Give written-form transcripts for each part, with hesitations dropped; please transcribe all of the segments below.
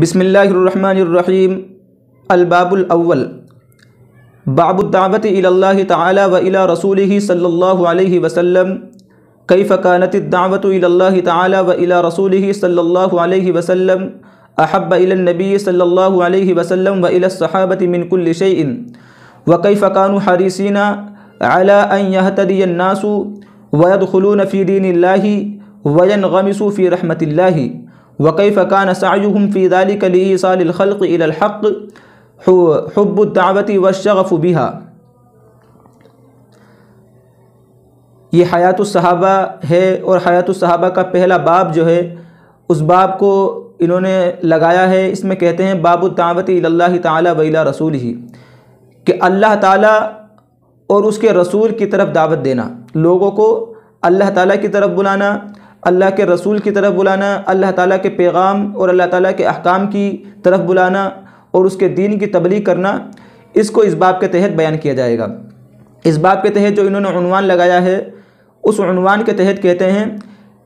بسم اللہ الرحمن الرحیم۔ الباب الاول، باب الدعوت الی اللہ تعالی و الی رسولہ صلی اللہ علیہ وسلم۔ کیف کانت الدعوت الی اللہ تعالی و الی رسولہ صلی اللہ علیہ وسلم احب الی النبی صلی اللہ علیہ وسلم و الی الصحابۃ من کل شیء وکیف کانوا حریصین علی ان یہتدی الناس ویدخلون فی دین اللہ وینغمسوا فی رحمت اللہ وکیف کان سعیہم فی ذلک لایصال الخلق الی الحق حب الدعوت والشغف بہا۔ یہ حیات الصحابہ ہے اور حیات الصحابہ کا پہلا باب جو ہے اس باب کو انہوں نے لگایا ہے، اس میں کہتے ہیں باب الدعوت الی اللہ تعالی و الی رسولہ، کہ اللہ تعالیٰ اور اس کے رسول کی طرف دعوت دینا، لوگوں کو اللہ تعالیٰ کی طرف بلانا، اللہ کے رسول کی طرف بلانا، اللہ تعالیٰ کے پیغام اور اللہ تعالیٰ کے احکام کی طرف بلانا اور اس کے دین کی تبلیغ کرنا، اس کو اس باب کے تحت بیان کیا جائے گا۔ اس باب کے تحت جو انہوں نے عنوان لگایا ہے، اس عنوان کے تحت کہتے ہیں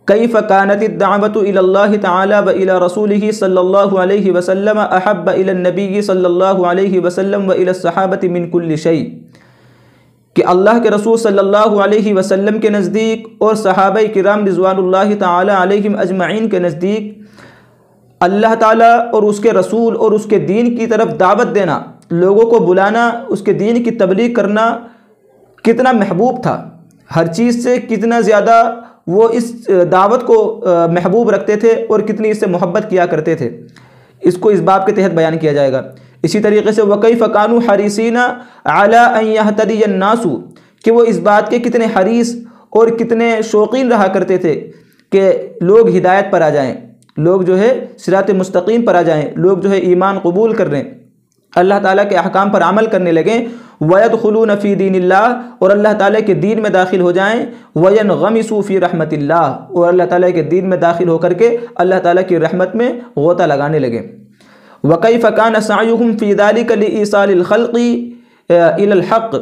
کیف کانت الدعوت الی اللہ تعالی و الی رسولہ صلی اللہ علیہ وسلم احب الی النبی صلی اللہ علیہ وسلم و الی الصحابۃ من کل شیء، کہ اللہ کے رسول صلی اللہ علیہ وسلم کے نزدیک اور صحابہ کرام رضوان اللہ تعالی علیہم اجمعین کے نزدیک اللہ تعالیٰ اور اس کے رسول اور اس کے دین کی طرف دعوت دینا، لوگوں کو بلانا، اس کے دین کی تبلیغ کرنا کتنا محبوب تھا، ہر چیز سے کتنا زیادہ وہ اس دعوت کو محبوب رکھتے تھے اور کتنی اس سے محبت کیا کرتے تھے، اس کو اس باب کے تحت بیان کیا جائے گا۔ اسی طریقے سے وَكَيْفَ كَانُوا حَرِيصِينَ عَلَىٰ أَن يَهْتَدِيَ النَّاسُ، کہ وہ اس بات کے کتنے حریص اور کتنے شوقین رہا کرتے تھے کہ لوگ ہدایت پر آ جائیں، لوگ جو ہے صراط مستقیم پر آ جائیں، لوگ جو ہے ایمان قبول کر لیں، اللہ تعالیٰ کے احکام پر عمل کرنے لگیں، وَيَدْخُلُونَ فِي دِينِ اللَّهِ، اور اللہ تعالیٰ کے دین میں داخل ہو جائیں، وَيَنْغَمِسُوا فِي رَحْمَةِ اللَّهِ، اور اللہ تعالیٰ کے دین میں داخل ہو کر کے اللہ تعالیٰ کی رحمت میں غوطہ لگانے لگیں۔ وَكَيْفَ كَانَ سَعْيُهُمْ فِي ذَلِكَ لِإِيصَالِ الْخَلْقِ إِلَى الْحَقِّ،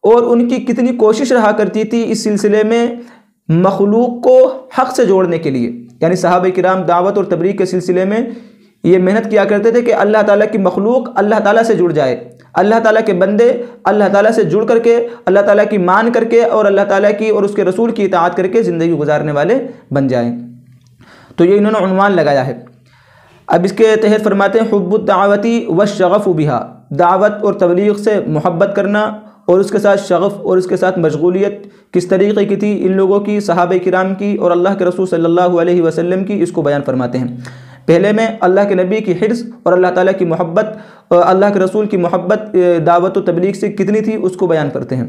اور ان کی کتنی کوشش رہا کرتی تھی اس سلسلے میں مخلوق کو حق سے جوڑنے کے لیے، یعنی صحابہ کرام دعوت اور تبلیغ کے سلسلے میں یہ محنت کیا کرتے تھے کہ اللہ تعالیٰ کی مخلوق اللہ تعالیٰ سے جڑ جائے، اللہ تعالیٰ کے بندے اللہ تعالیٰ سے جڑ کر کے اللہ تعالیٰ کی مان کر کے اور اللہ تعالیٰ کی اور اس کے رسول کی اطاعت کر کے زندگی گزارنے والے بن جائیں۔ تو یہ انہوں نے عنوان لگایا ہے۔ اب اس کے تحت فرماتے ہیں حب الدعوت والشغف بہا، دعوت اور تبلیغ سے محبت کرنا اور اس کے ساتھ شغف اور اس کے ساتھ مشغولیت کس طریقے کی تھی ان لوگوں کی، صحابہ کرام کی اور اللہ کے رسول صلی اللہ علیہ وسلم کی، اس کو بیان فرماتے ہیں۔ پہلے میں اللہ کے نبی کی حرص اور اللہ تعالیٰ کی محبت اور اللہ کے رسول کی محبت دعوت و تبلیغ سے کتنی تھی اس کو بیان کرتے ہیں۔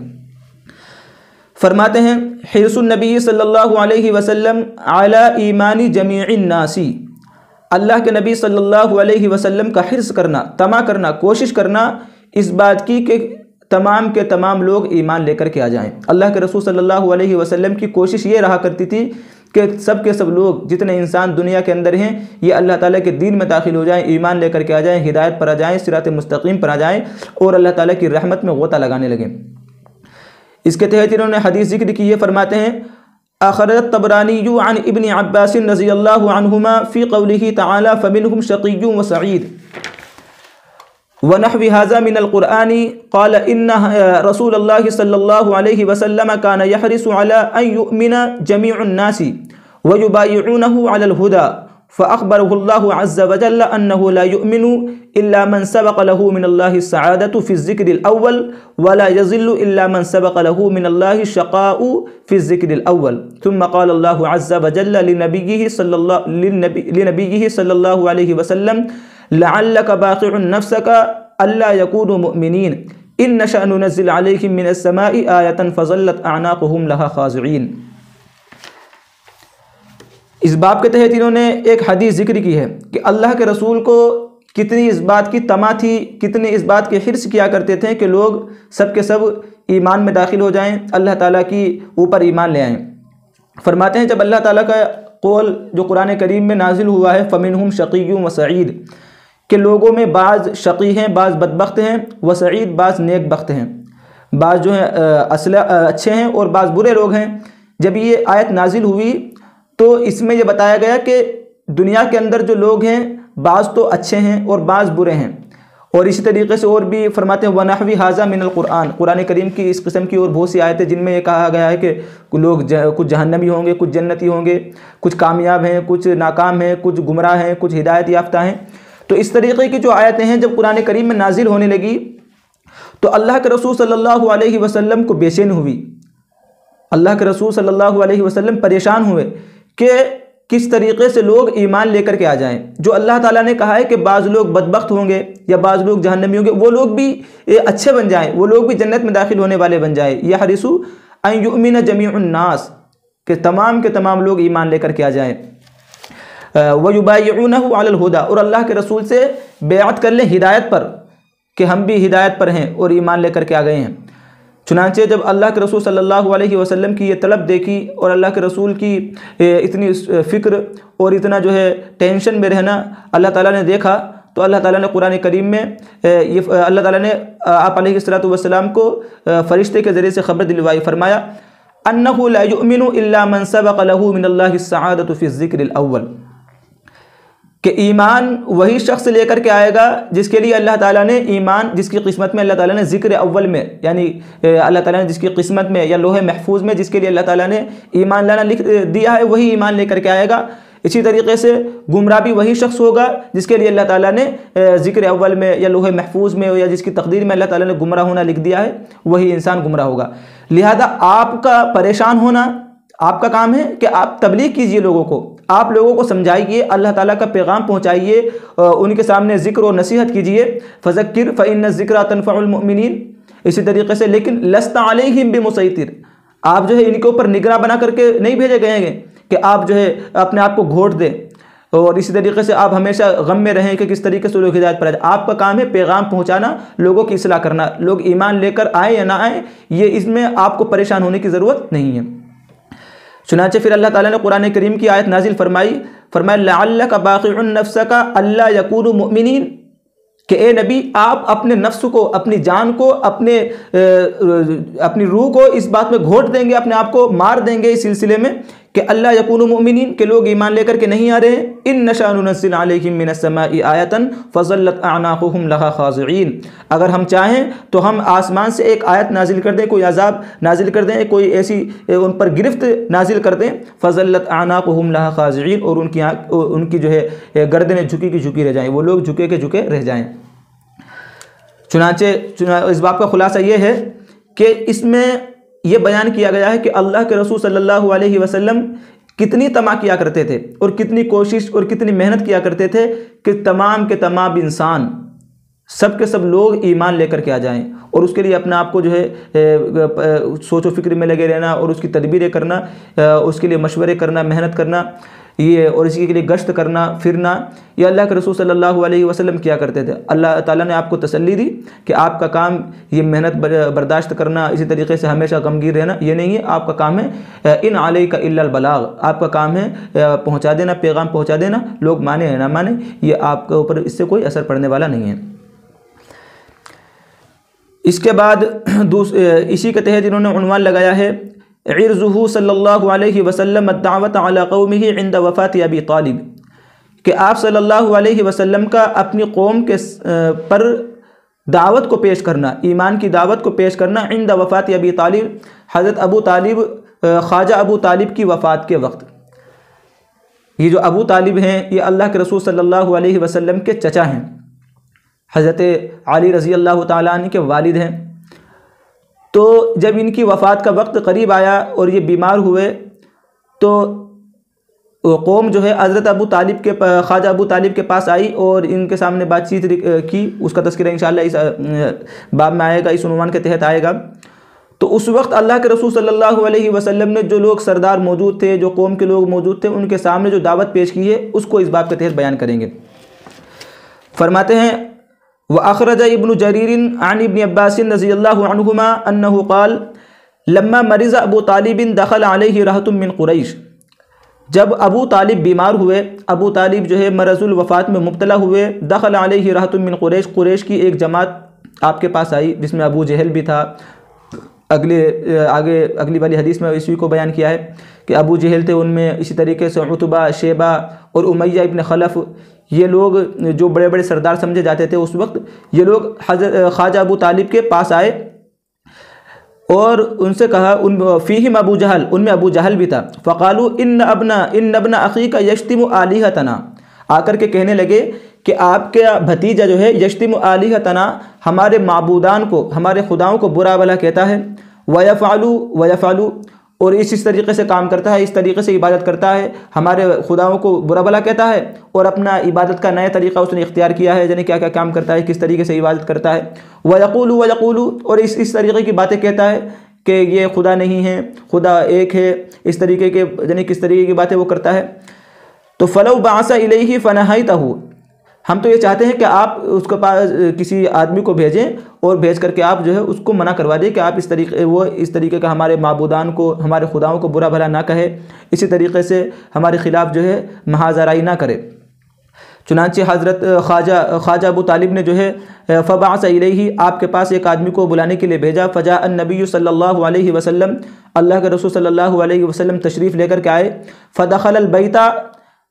فرماتے ہیں حرص النبی صلی اللہ علیہ وسلم علی ایمان جمیع الناس، اللہ کے نبی صلی اللہ علیہ وسلم کا حرص کرنا، طمع کرنا، کوشش کرنا اس بات کی کہ تمام کے تمام لوگ ایمان لے کر کے آ جائیں۔ اللہ کے رسول صلی اللہ علیہ وسلم کی کوشش یہ رہا کرتی تھی کہ سب کے سب لوگ جتنے انسان دنیا کے اندر ہیں یہ اللہ تعالیٰ کے دین میں داخل ہو جائیں، ایمان لے کر کے آ جائیں، ہدایت پر آ جائیں، صراط مستقیم پر آ جائیں اور اللہ تعالیٰ کی رحمت میں غوطہ لگانے لگیں۔ اس کے تحت انہوں نے حدیث ذکر کی، یہ فرماتے ہیں اخرج الطبرانی عن ابن عباس رضی اللہ عنہما فی قوله تعالی فمنہم شقی وسعید ونحو هذا من القرآن قال ان رسول اللہ صلی اللہ علیہ وسلم كان يحرص على ان يؤمن جميع الناس ويبايعونه على الهدى فأخبره الله عز وجل أنه لا يؤمن إلا من سبق له من الله السعادة في الذكر الأول ولا يزل إلا من سبق له من الله الشقاء في الذكر الأول ثم قال الله عز وجل لنبيه صلى الله عليه وسلم لعلك باخع نفسك ألا يكونوا مؤمنين إن نشأ ننزل عليهم من السماء آية فظلت أعناقهم لها خاضعين۔ اس باب کے تحت انہوں نے ایک حدیث ذکر کی ہے کہ اللہ کے رسول کو کتنی اس بات کی طمع تھی، کتنی اس بات کے حرص کیا کرتے تھے کہ لوگ سب کے سب ایمان میں داخل ہو جائیں، اللہ تعالیٰ کی اوپر ایمان لے آئیں۔ فرماتے ہیں جب اللہ تعالیٰ کا قول جو قرآن کریم میں نازل ہوا ہے فمنہم شقی وسعید، کہ لوگوں میں بعض شقی ہیں، بعض بدبخت ہیں، وسعید بعض نیک بخت ہیں، بعض جو ہیں اچھے ہیں اور بعض برے لوگ ہیں۔ جب یہ آیت نازل ہوئی تو اس میں یہ بتایا گیا کہ دنیا کے اندر جو لوگ ہیں بعض تو اچھے ہیں اور بعض برے ہیں۔ اور اسی طریقے سے اور بھی فرماتے ہیں وَنَحْوِ هَذَا مِنَ الْقُرْآنِ، قرآن کریم کی اس قسم کی اور بہت سی آیتیں جن میں یہ کہا گیا ہے کہ لوگ کچھ جہنمی ہوں گے، کچھ جنتی ہوں گے، کچھ کامیاب ہیں، کچھ ناکام ہیں، کچھ گمراہ ہیں، کچھ ہدایت یافتہ ہیں۔ تو اس طریقے کی جو آیتیں ہیں جب قرآن کریم میں نازل ہونے لگی تو اللہ کے رسول صلی اللہ علیہ وسلم کو بے چینی ہوئی، اللہ کے رسول صلی اللہ علیہ وسلم پریشان ہوئے کہ کس طریقے سے لوگ ایمان لے کر کے آ جائیں۔ جو اللہ تعالیٰ نے کہا ہے کہ بعض لوگ بدبخت ہوں گے یا بعض لوگ جہنمی ہوں گے، وہ لوگ بھی اچھے بن جائیں، وہ لوگ بھی جنت میں داخل ہونے والے بن جائیں۔ یحرسوا ان یؤمن جمیع الناس، کہ تمام کے تمام لوگ ایمان لے کر کے آ جائیں۔ وَيُبَايِعُونَهُ عَلَى الْهُدَى، اور اللہ کے رسول سے بیعت کر لیں ہدایت پر کہ ہم بھی ہدایت پر ہیں اور ایمان لے کر کے آ گئے ہیں۔ چنانچہ جب اللہ کے رسول صلی اللہ علیہ وسلم کی یہ طلب دیکھی اور اللہ کے رسول کی اتنی فکر اور اتنا جو ہے ٹینشن میں رہنا اللہ تعالیٰ نے دیکھا، تو اللہ تعالیٰ نے قرآن کریم میں اللہ تعالیٰ نے آپ علیہ السلام کو فرشتے کے ذریعے سے خبر دلوائی، فرمایا أَنَّهُ لَا يُؤْمِنُ إِلَّا مَنْ سَبَقَ لَهُ مِنَ اللَّهِ السَّعَادَةُ فِي الذِّكْرِ الْأَوَّلِ، کہ ایمان وہی شخص لے کر کے آئے گا جس کے لیے اللہ تعالیٰ نے ایمان، جس کی قسمت میں اللہ تعالیٰ نے ذکر اول میں، یعنی اللہ تعالیٰ نے جس کی قسمت میں یا لوح محفوظ میں جس کے لیے اللہ تعالیٰ نے ایمان لانا لکھ دیا ہے، وہی ایمان لے کر کے آئے گا۔ اسی طریقے سے گمراہ بھی وہی شخص ہوگا جس کے لیے اللہ تعالیٰ نے ذکر اول میں یا لوح محفوظ میں یا جس کی تقدیر میں اللہ تعالیٰ نے گمراہ ہونا لکھ دیا ہے، وہی انسان گمراہ ہوگا۔ لہذا آپ کا پریشان ہونا آپ کا کام ہے کہ آپ تبلیغ کیجئے لوگوں کو، آپ لوگوں کو سمجھائیے، اللہ تعالیٰ کا پیغام پہنچائیے، ان کے سامنے ذکر و نصیحت کیجئے۔ فذکر فإن الذکریٰ تنفع المؤمنین، اسی طریقے سے لیکن لست علیہم بمسیطر، آپ جو ہے ان کے اوپر نگراں بنا کر کے نہیں بھیجے گئے ہیں کہ آپ جو ہے اپنے آپ کو گھوٹ دیں، اور اسی طریقے سے آپ ہمیشہ غم میں رہیں کہ کس طریقے سے لوگ ہدایت پر آ جائیں۔ آپ کا کام ہے پیغام پہنچانا، لوگوں کی اصلاح کرنا، لوگ ایمان لے کر آئیں یا نہ آئیں، یہ اس میں آپ کو پریشان ہونے کی ضرورت نہیں ہے۔ چنانچہ پھر اللہ تعالیٰ نے قرآن کریم کی آیت نازل فرمایا لعلک باخع نفسک الا یکونوا مؤمنین، کہ اے نبی آپ اپنے نفس کو، اپنی جان کو، اپنی روح کو اس بات میں گھوٹ دیں گے، اپنے آپ کو مار دیں گے اس سلسلے میں کہ اللہ یکونوا مؤمنین، کہ لوگ ایمان لے کر کے نہیں آ رہے ہیں۔ ان نشاء ننزل علیہم من السماء آیۃ فظلت اعناقهم لها خاضعین، اگر ہم چاہیں تو ہم آسمان سے ایک آیت نازل کر دیں، کوئی عذاب نازل کر دیں، کوئی ایسی ان پر گرفت نازل کر دیں، فظلت اعناقهم لها خاضعین، اور ان کی جو ہے گردنیں جھکی کی جھکی رہ جائیں، وہ لوگ جھکے کے جھکے رہ جائیں۔ چنانچہ اس بات کا خلاصہ یہ ہے کہ اس میں یہ بیان کیا گیا ہے کہ اللہ کے رسول صلی اللہ علیہ وسلم کتنی طمع کیا کرتے تھے اور کتنی کوشش اور کتنی محنت کیا کرتے تھے کہ تمام کے تمام انسان، سب کے سب لوگ ایمان لے کر کے آ جائیں، اور اس کے لیے اپنے آپ کو جو ہے سوچ و فکر میں لگے رہنا اور اس کی تدبیریں کرنا، اس کے لیے مشورے کرنا، محنت کرنا، یہ اور اسی کے لیے گشت کرنا پھرنا، یہ اللہ کے رسول صلی اللہ علیہ وسلم کیا کرتے تھے۔ اللہ تعالیٰ نے آپ کو تسلی دی کہ آپ کا کام یہ محنت برداشت کرنا، اسی طریقے سے ہمیشہ غمگین رہنا یہ نہیں ہے، آپ کا کام ہے ان علیک الا البلاغ، آپ کا کام ہے پہنچا دینا، پیغام پہنچا دینا، لوگ مانیں یا نہ مانیں یہ آپ کے اوپر اس سے کوئی اثر پڑنے والا نہیں ہے۔ اس کے بعد اسی کے تحت انہوں نے عنوان لگایا ہے عرضہ صلی اللہ علیہ وسلم الدعوت علی قومہ عند وفات ابی طالب، کہ آپ صلی اللہ علیہ وسلم کا اپنی قوم کے پر دعوت کو پیش کرنا، ایمان کی دعوت کو پیش کرنا عند وفات ابی طالب، حضرت ابو طالب، خواجہ ابو طالب کی وفات کے وقت۔ یہ جو ابو طالب ہیں یہ اللہ کے رسول صلی اللہ علیہ وسلم کے چچا ہیں، حضرت علی رضی اللہ تعالیٰ عنہ کے والد ہیں۔ تو جب ان کی وفات کا وقت قریب آیا اور یہ بیمار ہوئے تو قوم جو ہے حضرت ابو طالب کے خواجہ ابو طالب کے پاس آئی اور ان کے سامنے بات چیت کی، اس کا تذکرہ انشاءاللہ اس باب میں آئے گا، اس عنوان کے تحت آئے گا۔ تو اس وقت اللہ کے رسول صلی اللہ علیہ وسلم نے جو لوگ سردار موجود تھے، جو قوم کے لوگ موجود تھے، ان کے سامنے جو دعوت پیش کی ہے اس کو اس باب کے تحت بیان کریں گے۔ فرماتے ہیں وأخرج ابن جرير عن ابن عباس رضي الله عنهما أنه قال لما مرض ابو طالب دخل عليه رهط من قریش، جب ابو طالب بیمار ہوئے، ابو طالب جو ہے مرض الوفات میں مبتلا ہوئے، دخل علیہ رہط من قریش، قریش کی ایک جماعت آپ کے پاس آئی جس میں ابو جہل بھی تھا۔ اگلی والی حدیث میں اسی کو بیان کیا ہے کہ ابو جہل تھے ان میں، اسی طریقے سے عتبہ، شیبہ اور امیہ ابن خلف، یہ لوگ جو بڑے بڑے سردار سمجھے جاتے تھے اس وقت، یہ لوگ حضرت خواجہ ابو طالب کے پاس آئے اور ان سے کہا، فیہم ابو جہل، ان میں ابو جہل بھی تھا، فقالوا ان ابن اخیک یشتم آلہتنا، آ کر کے کہنے لگے کہ آپ کا بھتیجا جو ہے یشتم آلہتنا، ہمارے معبودان کو، ہمارے خداؤں کو برا بھلا کہتا ہے، ویفعل، اور اس طریقے سے کام کرتا ہے، اس طریقے سے عبادت کرتا ہے، ہمارے خداؤں کو برا بھلا کہتا ہے، اور اپنا عبادت کا نیا طریقہ اس نے اختیار کیا ہے، یعنی کیا کیا کام کرتا ہے، کس طریقے سے عبادت کرتا ہے، ویقول، اور اس طریقے کی باتیں کہتا ہے کہ یہ خدا نہیں ہے، خدا ایک ہے، اس طریقے کے، یعنی کس طریقے کی باتیں وہ کرتا ہے۔ تو فلو بعث الیہ فنہیتہ، ہم تو یہ چاہتے ہیں کہ آپ اس کے پاس کسی آدمی کو بھیجیں اور بھیج کر کے آپ جو ہے اس کو منع کروا دیں کہ آپ اس طریقے کا ہمارے معبودان کو، ہمارے خداؤں کو برا بھلا نہ کہے، اسی طریقے سے ہمارے خلاف جو ہے محاذ آرائی نہ کرے۔ چنانچہ حضرت خواجہ ابو طالب نے جو ہے فبعث الیہ، آپ کے پاس ایک آدمی کو بلانے کے لیے بھیجا، فجاء النبی صلی اللہ علیہ وسلم، اللہ کے رسول صلی اللہ علیہ وسلم تشریف لے کر کے آئے، فدخل البیت،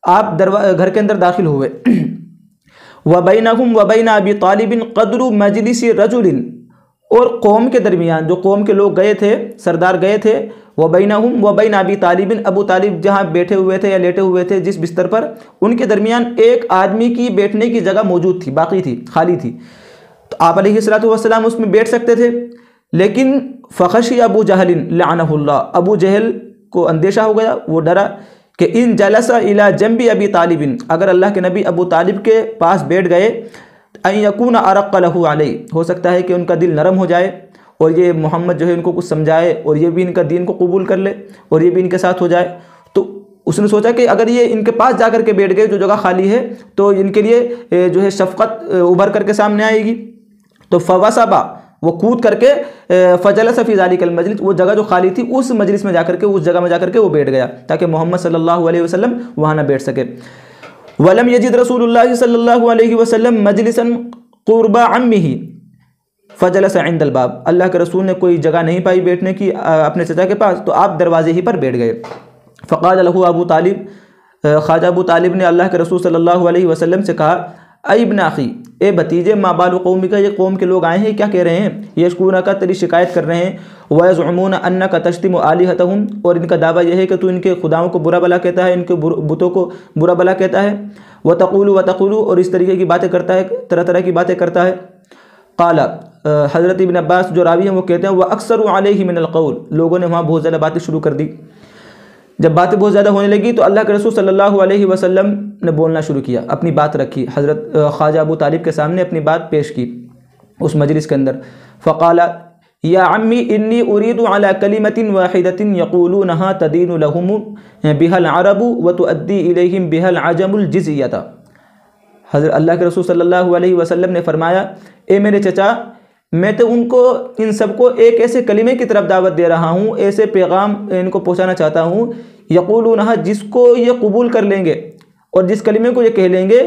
آپ گھر کے اندر داخل ہوئے، وبینہم وبین ابی طالب قدر مجلس رجل، اور قوم کے درمیان، جو قوم کے لوگ گئے تھے، سردار گئے تھے، وبینہم وبین ابی طالب، ابو طالب جہاں بیٹھے ہوئے تھے یا لیٹے ہوئے تھے جس بستر پر، ان کے درمیان ایک آدمی کی بیٹھنے کی جگہ موجود تھی، باقی تھی، خالی تھی، تو آپ علیہ الصلوۃ والسلام اس میں بیٹھ سکتے تھے، لیکن فخشی ابو جہل لعنہ اللہ، ابو جہل کو اندیشہ ہو گیا، وہ ڈرا کہ ان جلس الی جنب ابی طالب، اگر اللہ کے نبی ابو طالب کے پاس بیٹھ گئے، ان یکون ارق لہ علیہ، ہو سکتا ہے کہ ان کا دل نرم ہو جائے اور یہ محمد جو ہے ان کو کچھ سمجھائے اور یہ بھی ان کا دین کو قبول کر لے اور یہ بھی ان کے ساتھ ہو جائے۔ تو اس نے سوچا کہ اگر یہ ان کے پاس جا کر کے بیٹھ گئے جو جگہ خالی ہے تو ان کے لیے جو ہے شفقت ابھر کر کے سامنے آئے گی، تو فوسبا، وہ کود کر کے، فجلس فی ذلک المجلس، وہ جگہ جو خالی تھی اس مجلس میں جا کر کے، اس جگہ میں جا کر کے وہ بیٹھ گیا تاکہ محمد صلی اللہ علیہ وسلم وہاں نہ بیٹھ سکے۔ ولم یجد رسول اللہ صلی اللہ علیہ وسلم مجلسا قرب عمہ فجلس عند الباب، اللہ کے رسول نے کوئی جگہ نہیں پائی بیٹھنے کی اپنے چچا کے پاس، تو آپ دروازے ہی پر بیٹھ گئے۔ فقال له ابو طالب، خواجہ ابو طالب نے اللہ کے رسول صلی اللہ علیہ وسلم سے کہا، اے ابن اخی، اے بھتیجے، ما بال قومی کا، یہ قوم کے لوگ آئے ہیں، کیا کہہ رہے ہیں، یشکونک، تیری شکایت کر رہے ہیں، ویزعمون انک تشتم آلہتہم، اور ان کا دعویٰ یہ ہے کہ تو ان کے خداؤں کو برا بلا کہتا ہے، ان کے بتوں کو برا بلا کہتا ہے، وتقول، اور اس طریقے کی باتیں کرتا ہے، طرح طرح کی باتیں کرتا ہے۔ قال، حضرت ابن عباس جو راوی ہیں وہ کہتے ہیں، وَأَكْثَرُ عَلَيْهِ مِنَ الْقَوْلِ، لوگوں نے وہاں بہت زیادہ باتیں شروع کر دی۔ جب باتیں بہت زیادہ ہونے لگی تو اللہ کے رسول صلی اللہ علیہ وسلم نے بولنا شروع کیا، اپنی بات رکھی، حضرت خواجہ ابو طالب کے سامنے اپنی بات پیش کی اس مجلس کے اندر۔ فقال یا عمی انی اريد على كلمة واحدة يقولونها تدين لهم بها العرب وتؤدي إليهم بها العجم الجزية۔ حضرت اللہ کے رسول صلی اللہ علیہ وسلم نے فرمایا، اے میرے چچا، میں تو ان سب کو ایک ایسے کلمے کی طرف دعوت دے رہا ہوں، ایسے پیغام ان کو پہنچانا چاہتا ہوں، یقولونہا، جس کو یہ قبول کر لیں گے اور جس کلمے کو یہ کہہ لیں گے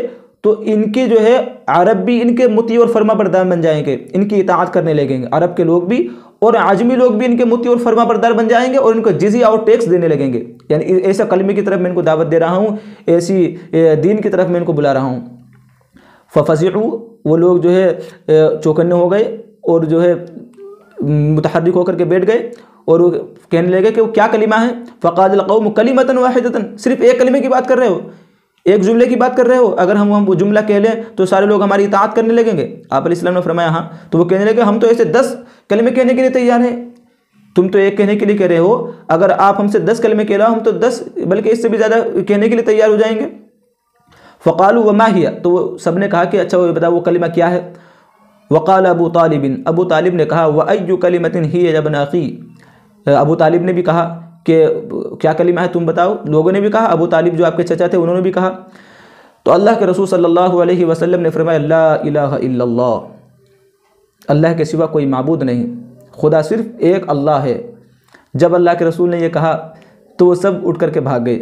تو ان کی جو ہے عرب بھی ان کے مطیع اور فرما بردار بن جائیں گے، ان کی اطاعت کرنے لگیں گے، عرب کے لوگ بھی اور عجمی لوگ بھی ان کے مطیع اور فرما بردار بن جائیں گے اور ان کو جزیہ اور ٹیکس دینے لگیں گے۔ یعنی ایسا کلمے کی طرف میں ان کو دعوت دے رہا ہوں، ایسی دین کی طرف میں ان کو بلا رہا ہوں۔ ففزعوا، وہ لوگ جو ہے چوکنے ہو گئے اور جو ہے متحرک ہو کر کے بیٹھ گئے اور وہ کہنے لگے کہ وہ کیا کلمہ ہے۔ فقال القوم کلمۃ واحدۃ، صرف ایک کلمے کی بات کر رہے ہو، ایک جملے کی بات کر رہے ہو، اگر ہم وہ جملہ کہہ لیں تو سارے لوگ ہماری اطاعت کرنے لگیں گے۔ آپ علیہ السلام نے فرمایا ہاں، تو وہ کہنے لگے ہم تو ایسے 10 کلمے کہنے کے لیے تیار ہیں، تم تو ایک کہنے کے لیے کہہ رہے ہو، اگر آپ ہم سے 10 کلمے کہہ رہے ہو، ہم تو 10 بلکہ اس سے بھی زیادہ کہنے کے لیے تیار ہو جائیں گے۔ فقالوا وما هي، تو وہ سب نے کہا کہ اچھا وہ بتا وہ کلمہ کیا ہے۔ وقال ابو طالب، ابو طالب نے کہا، وَأَيُّ كَلِمَةٍ هِيَ يَا ابْنَ أَخِي، ابو طالب نے بھی کہا کہ کیا کلمہ ہے تم بتاؤ، لوگوں نے بھی کہا، ابو طالب جو آپ کے چچا تھے انہوں نے بھی کہا۔ تو اللہ کے رسول صلی اللہ علیہ وسلم نے فرمایا، لا الہ الا اللہ، اللہ کے سوا کوئی معبود نہیں، خدا صرف ایک اللہ ہے۔ جب اللہ کے رسول نے یہ کہا تو وہ سب اٹھ کر کے بھاگ گئے۔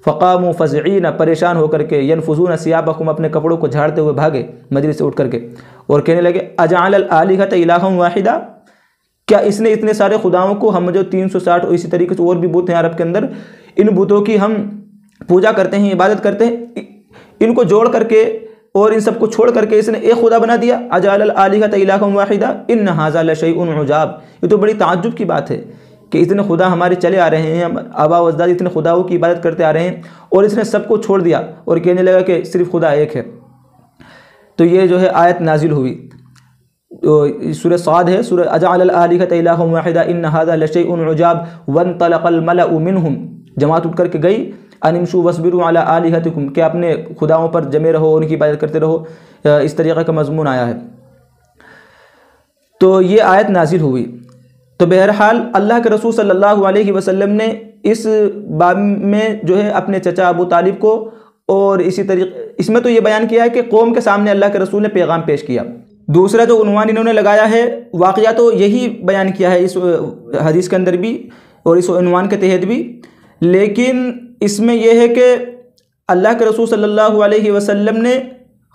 فقاموا فزعین، پریشان ہو کر کے، ینفذون ثیابہم، اپنے کپڑوں کو جھاڑتے ہوئے بھاگے مجلس سے اٹھ کر کے، اور کہنے لگے، اجعل الآلہۃ الہا واحدا، کیا اس نے اتنے سارے خداؤں کو، ہم جو 360 اور اسی طریقے سے اور بھی بت ہیں عرب کے اندر، ان بتوں کی ہم پوجا کرتے ہیں، عبادت کرتے ہیں، ان کو جوڑ کر کے اور ان سب کو چھوڑ کر کے اس نے ایک خدا بنا دیا. اجعل الآلہۃ الہا واحدا ان ھذا لشیء عجاب. یہ تو بڑی تعجب کی بات ہے کہ اتنے خدا ہمارے چلے آ رہے ہیں، آبا و اجداد اتنے خداؤں کی عبادت کرتے آ رہے ہیں، اور اس نے سب کو چھوڑ دیا اور کہنے لگا کہ صرف خدا ایک ہے. تو یہ جو ہے آیت نازل ہوئی. سورہ صاد ہے، سورہ اجعل الآلہۃ الہا واحدا ان ھذا لشیء عجاب وانطلق الملأ منهم. جماعت اٹھ کر کے گئی، ان امشوا واصبروا علی آلہتکم، کہ اپنے خداؤں پر جمے رہو، ان کی عبادت کرتے رہو. اس طریقے کا مضمون آیا ہے. تو یہ آیت نازل ہوئی. تو بہرحال اللہ کے رسول صلی اللہ علیہ وسلم نے اس باب میں جو ہے اپنے چچا ابو طالب کو، اور اسی طریقے اس میں تو یہ بیان کیا ہے کہ قوم کے سامنے اللہ کے رسول نے پیغام پیش کیا. دوسرا جو عنوان انہوں نے لگایا ہے، واقعہ تو یہی بیان کیا ہے اس حدیث کے اندر بھی اور اس عنوان کے تحت بھی، لیکن اس میں یہ ہے کہ اللہ کے رسول صلی اللہ علیہ وسلم نے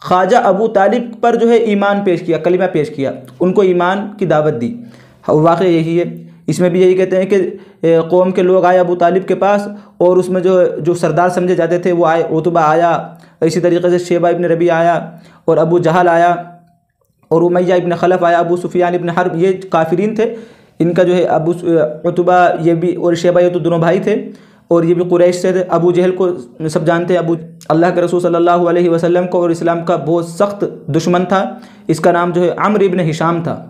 خواجہ ابو طالب پر جو ہے ایمان پیش کیا، کلمہ پیش کیا، ان کو ایمان کی دعوت دی. واقعہ یہی ہے. اس میں بھی یہی کہتے ہیں کہ قوم کے لوگ آئے ابو طالب کے پاس، اور اس میں جو سردار سمجھے جاتے تھے وہ آئے. عتبہ آیا، اسی طریقے سے شیبہ ابن ربیع آیا، اور ابو جہل آیا، اور امیہ ابن خلف آیا، ابو سفیان ابن حرب. یہ کافرین تھے. ان کا جو ہے ابو عتبہ یہ بھی اور شیبہ یہ تو دونوں بھائی تھے، اور یہ بھی قریش سے تھے. ابو جہل کو سب جانتے ہیں، اللہ کے رسول صلی اللہ علیہ وسلم کو اور اسلام کا بہت سخت دشمن تھا. اس کا نام جو ہے عمرو ابن ہشام تھا.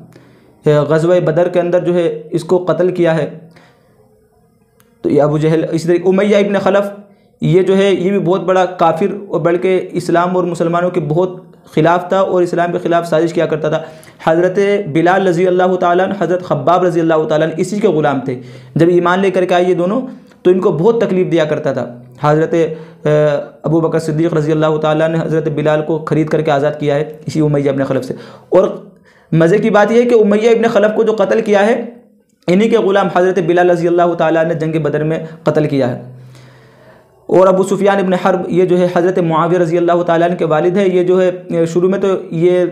غزوہ بدر کے اندر جو ہے اس کو قتل کیا ہے. تو یہ ابو جہل. اسی طریقے امیہ ابن خلف یہ جو ہے یہ بھی بہت بڑا کافر، اور بلکہ اسلام اور مسلمانوں کے بہت خلاف تھا، اور اسلام کے خلاف سازش کیا کرتا تھا. حضرت بلال رضی اللہ تعالیٰ عنہ، حضرت خباب رضی اللہ تعالیٰ عنہ اسی کے غلام تھے. جب ایمان لے کر کے آئے یہ دونوں تو ان کو بہت تکلیف دیا کرتا تھا. حضرت ابو بکر صدیق رضی اللہ تعالیٰ نے حضرت بلال کو خرید کر کے آزاد کیا ہے اسی امیہ ابن خلف سے. اور مزے کی بات یہ ہے کہ امیہ ابن خلف کو جو قتل کیا ہے انہی کے غلام حضرت بلال رضی اللہ تعالیٰ نے جنگ بدر میں قتل کیا ہے. اور ابو سفیان ابن حرب یہ جو ہے حضرت معاویہ رضی اللہ تعالیٰ عنہ کے والد ہے. یہ جو ہے شروع میں تو یہ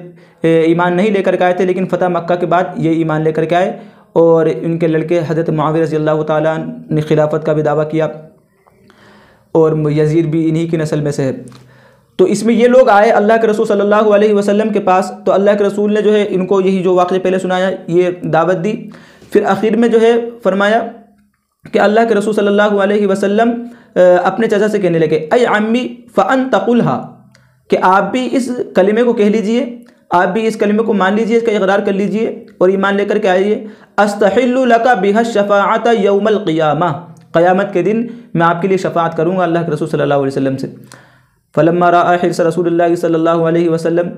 ایمان نہیں لے کر کے آئے تھے، لیکن فتح مکہ کے بعد یہ ایمان لے کر کے آئے، اور ان کے لڑکے حضرت معاویہ رضی اللہ تعالیٰ عنہ نے خلافت کا بھی دعویٰ کیا، اور یزید بھی انہی کی نسل میں سے ہے. تو اس میں یہ لوگ آئے اللہ کے رسول صلی اللہ علیہ وسلم کے پاس. تو اللہ کے رسول نے جو ہے ان کو یہی جو واقعہ پہلے سنایا یہ دعوت دی. پھر آخر میں جو ہے فرمایا کہ اللہ کے رسول صلی اللہ علیہ وسلم اپنے چچا سے کہنے لگے اے عمی فانت قلھا، کہ آپ بھی اس کلمے کو کہہ لیجئے، آپ بھی اس کلمے کو مان لیجئے، اس کا اقرار کر لیجئے اور ایمان لے کر کے آئیے. استحل لک بها الشفاعۃ یوم القیامہ، قیامت کے دن میں آپ کے لیے شفاعت کروں گا اللہ کے رسول صلی اللہ علیہ وسلم سے. فلما رأى حرص رسول اللہ صلی اللہ علیہ وسلم،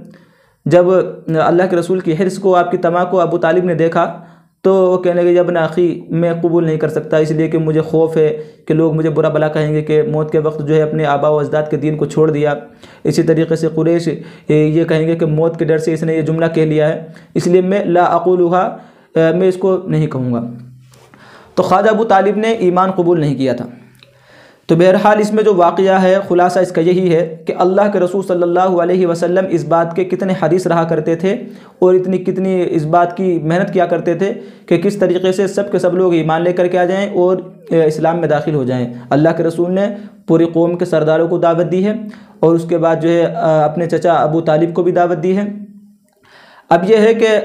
جب اللہ کے رسول کی حرص کو، آپ کی طمع کو ابو طالب نے دیکھا تو وہ کہنے لگے ابن اخی میں قبول نہیں کر سکتا، اس لیے کہ مجھے خوف ہے کہ لوگ مجھے برا بلا کہیں گے کہ موت کے وقت جو ہے اپنے آبا و اجداد کے دین کو چھوڑ دیا. اسی طریقے سے قریش یہ کہیں گے کہ موت کے ڈر سے اس نے یہ جملہ کہہ لیا ہے، اس لیے میں لا اقولها، میں اس کو نہیں کہوں گا. تو خواجہ ابو طالب نے ایمان قبول نہیں کیا تھا. تو بہرحال اس میں جو واقعہ ہے خلاصہ اس کا یہی ہے کہ اللہ کے رسول صلی اللہ علیہ وسلم اس بات کے کتنے حریص رہا کرتے تھے، اور کتنی اس بات کی محنت کیا کرتے تھے کہ کس طریقے سے سب کے سب لوگ ایمان لے کر کے آ جائیں اور اسلام میں داخل ہو جائیں. اللہ کے رسول نے پوری قوم کے سرداروں کو دعوت دی ہے، اور اس کے بعد جو ہے اپنے چچا ابو طالب کو بھی دعوت دی ہے. اب یہ ہے کہ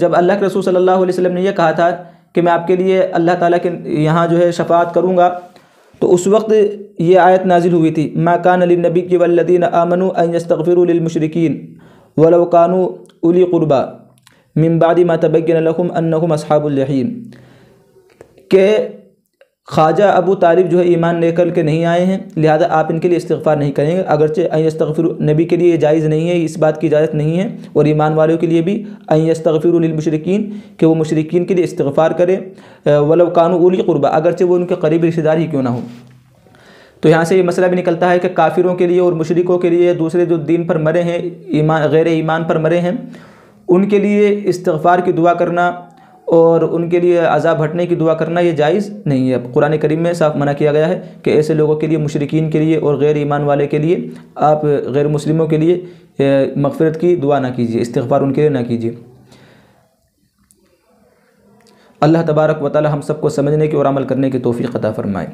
جب اللہ کے رسول صلی اللہ علیہ وسلم نے یہ کہا تھا کہ میں آپ کے لیے اللہ تعالیٰ کے یہاں جو ہے شفاعت کروں گا، تو اس وقت یہ آیت نازل ہوئی تھی ما کان للنبی والذین آمنوا ان یستغفروا للمشرکین ولو کانوا اولی قربا من بعد ما تبین لهم انہم اصحاب الجحیم، کہ خواجہ ابو طالب جو ہے ایمان لے کر کے نہیں آئے ہیں، لہذا آپ ان کے لیے استغفار نہیں کریں گے. اگرچہ ان یستغفروا، نبی کے لیے یہ جائز نہیں ہے، اس بات کی اجازت نہیں ہے، اور ایمان والوں کے لیے بھی ان یستغفروا للمشرکین، کہ وہ مشرکین کے لیے استغفار کریں، ولو کانوا اولی قربا، اگرچہ وہ ان کے قریبی رشتہ دار ہی کیوں نہ ہو. تو یہاں سے یہ مسئلہ بھی نکلتا ہے کہ کافروں کے لیے اور مشرکوں کے لیے، دوسرے جو دین پر مرے ہیں، غیر ایمان پر مرے ہیں، ان کے لیے استغفار کی دعا کرنا اور ان کے لیے عذاب ہٹنے کی دعا کرنا یہ جائز نہیں ہے. قرآن کریم میں صاف منع کیا گیا ہے کہ ایسے لوگوں کے لیے، مشرکین کے لیے اور غیر ایمان والے کے لیے، آپ غیر مسلموں کے لیے مغفرت کی دعا نہ کیجیے، استغفار ان کے لیے نہ کیجیے. اللہ تبارک و تعالی ہم سب کو سمجھنے کی اور عمل کرنے کی توفیق عطا فرمائے.